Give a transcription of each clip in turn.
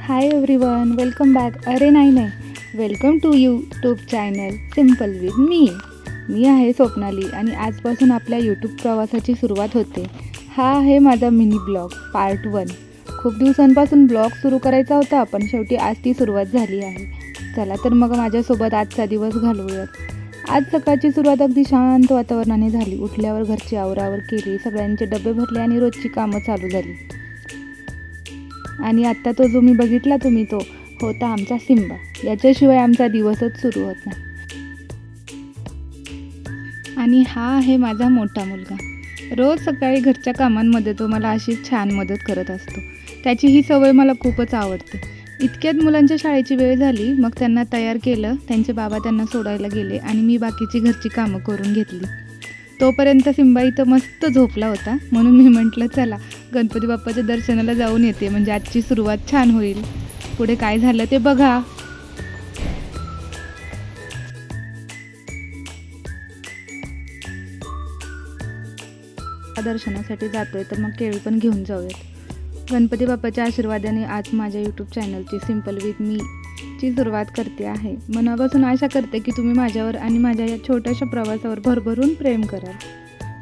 Hi everyone, welcome back. अरे नाही, welcome to YouTube channel simple with me आहे स्वप्नाली आणि आजपासून आपल्या यूट्यूब प्रवासाची सुरुवात होते. हा आहे माझा मिनी ब्लॉग पार्ट 1. खूप दिवसांपासून ब्लॉग सुरू करायचा होता, पण शेवटी आज ती सुरुवात झाली आहे. चला तर मग माझ्यासोबत आजचा दिवस घालवूयात. आज सकाळची सुरुवात अगदी शांत वातावरणाने झाली. उठल्यावर घरची आवरावर केली, सगळ्यांचे डबे भरले आणि रोजची कामं चालू झाली. आणि आत्ता तो जो मी बघितला तो होता आमचा सिम्बा. याच्याशिवाय आमचा दिवसच सुरू होत नाही. आणि हा आहे माझा मोठा मुलगा. रोज सकाळी घरच्या कामांमध्ये तो मला अशीच छान मदत करत असतो. त्याची ही सवय मला खूपच आवडते. इतक्यात मुलांच्या शाळेची वेळ झाली. मग त्यांना तयार केलं, त्यांचे बाबा त्यांना सोडायला गेले आणि मी बाकीची घरची कामं करून घेतली. तोपर्यंत सिम्बा इथं मस्त झोपला होता, म्हणून मी म्हटलं चला गणपती बाप्पाच्या दर्शनाला जाऊन येते, म्हणजे आजची सुरुवात छान होईल. पुढे काय झालं ते बघा. दर्शनासाठी जातोय तर मग केळी पण घेऊन जाऊयात. गणपती बाप्पाच्या आशीर्वादाने आज माझ्या यूट्यूब चॅनलची सिम्पल विथ मी ची सुरुवात करते आहे. मनापासून आशा करते की तुम्ही माझ्यावर आणि माझ्या या छोट्याशा प्रवासावर भरभरून प्रेम कराल,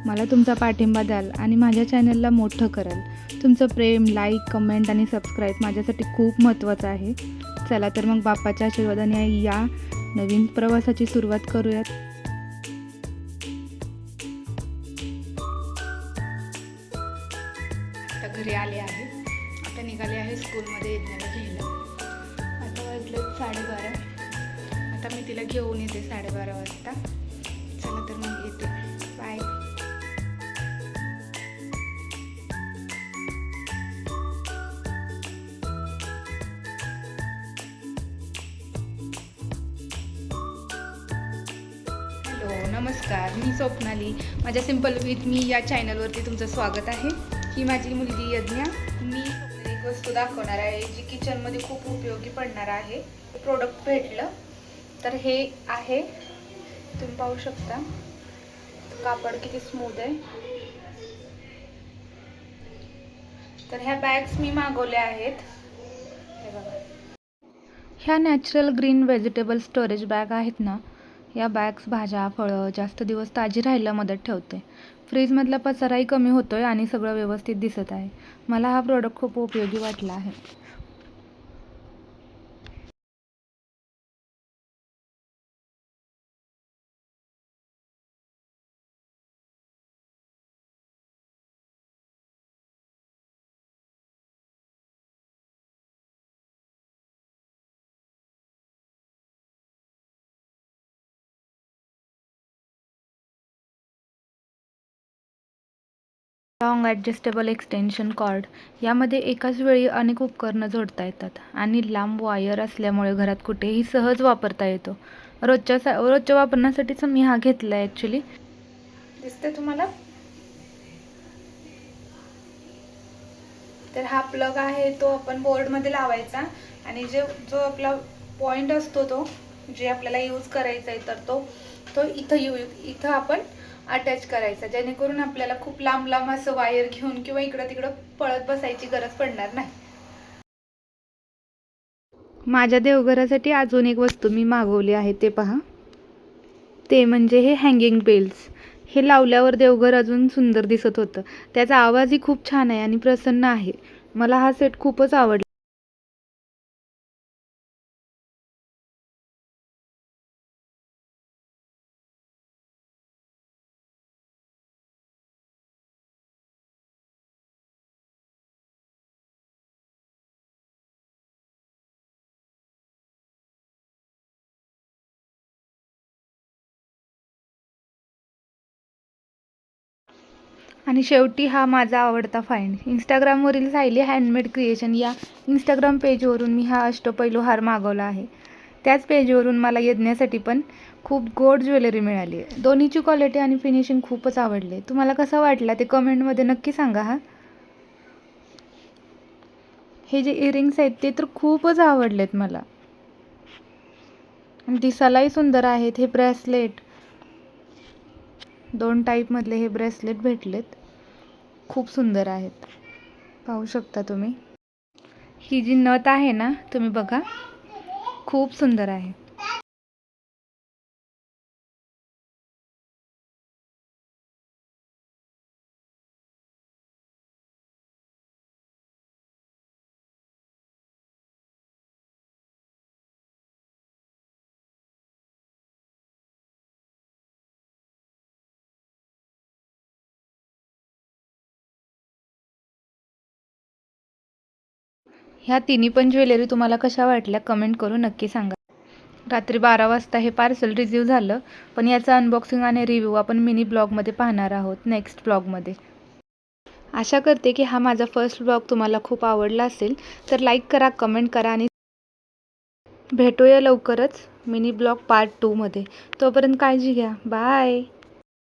मला तुमचा पाठिंबा द्याल आणि माझ्या चॅनलला मोठं कराल. तुमचं प्रेम, लाईक, कमेंट आणि सबस्क्राईब माझ्यासाठी खूप महत्त्वाचं आहे. चला तर मग बाप्पाच्या आशीर्वादाने या नवीन प्रवासाची सुरुवात करूयात. आता घरी आले आहे. आता निघाले आहे स्कूलमध्ये यज्ञाला घ्यायला. आता वाजले 12:30. आता मी तिला घेऊन येते 12:30 वाजता. चला तर मग येते. बाय. नमस्कार, मी स्वप्नाली. माझ्या सिम्पल विथ मी या चॅनलवरती तुमचं स्वागत आहे. ही माझी मुलगी यज्ञा. मी एक वस्तू दाखवणार आहे जी किचनमध्ये खूप उपयोगी पडणार आहे. प्रोडक्ट भेटलं तर हे आहे, तुम्ही पाहू शकता. कापड किती स्मूथ आहे. तर ह्या बॅग्स मी मागवल्या आहेत. हे बघा, ह्या natural green vegetable storage bag आहेत ना. या बॅग्स भाज्या, फळं जास्त दिवस ताजी राहायला मदत ठेवते. फ्रीजमधला पसाराही कमी होतो आहे आणि सगळं व्यवस्थित दिसत आहे. मला हा प्रोडक्ट खूप उपयोगी वाटला आहे. Long adjustable extension cord. यामध्ये एकाच वेळी अनेक उपकरणं जोडता येतात आणि लांब वायर असल्यामुळे घरात कुठेही सहज वापरता येतो. रोजच्या वापरण्यासाठीच मी हा घेतला आहे ॲक्च्युली. दिसते तुम्हाला? तर हा प्लग आहे तो आपण बोर्डमध्ये लावायचा आणि जो आपला पॉईंट असतो तो जे आपल्याला यूज करायचा आहे तर तो इथं आपण अटॅच करायचा, जेणेकरून आपल्याला खूप लांब असं वायर घेऊन किंवा इकडं तिकडं पळत बसायची गरज पडणार नाही. माझ्या देवघरासाठी अजून एक वस्तू मी मागवली आहे, ते पहा. ते म्हणजे हे हँगिंग बेल्स. हे लावल्यावर देवघर अजून सुंदर दिसत होतं. त्याचा आवाजही खूप छान आहे आणि प्रसन्न आहे. मला हा सेट खूपच आवडला. आणि शेवटी हा माझा आवडता फाइंड. इंस्टाग्रामवरील सायली हँडमेड क्रिएशन या इंस्टाग्राम पेजवरून मी हा अष्टपैलू हार मागवला आहे. त्याच पेजवरून मला यज्ञासाठी पण खूप गोड ज्वेलरी मिळाली आहे. दोन्हीची क्वालिटी आणि फिनिशिंग खूपच आवडले. तुम्हाला कसा वाटला ते कमेंटमध्ये नक्की सांगा. हे जे इयरिंग्स आहेत ते तर खूपच आवडलेत मला. दिसायलाही सुंदर आहेत. हे ब्रेसलेट, 2 टाईपमधले हे ब्रेसलेट भेटलेत. खूप सुंदर आहेत, पाहू शकता तुम्ही. ही जी नथ आहे ना, तुम्ही बघा, खूप सुंदर आहे. ह्या तिन्ही पण ज्वेलरी तुम्हाला कशा वाटल्या कमेंट करून नक्की सांगा. रात्री 12 वाजता हे पार्सल रिसीव झालं, पण याचं अनबॉक्सिंग आणि रिव्ह्यू आपण मिनी ब्लॉगमध्ये पाहणार आहोत नेक्स्ट ब्लॉगमध्ये. आशा करते की हा माझा फर्स्ट ब्लॉग तुम्हाला खूप आवडला असेल, तर लाईक करा, कमेंट करा आणि भेटूया लवकरच मिनी ब्लॉग पार्ट 2 मध्ये. तोपर्यंत काळजी घ्या. बाय.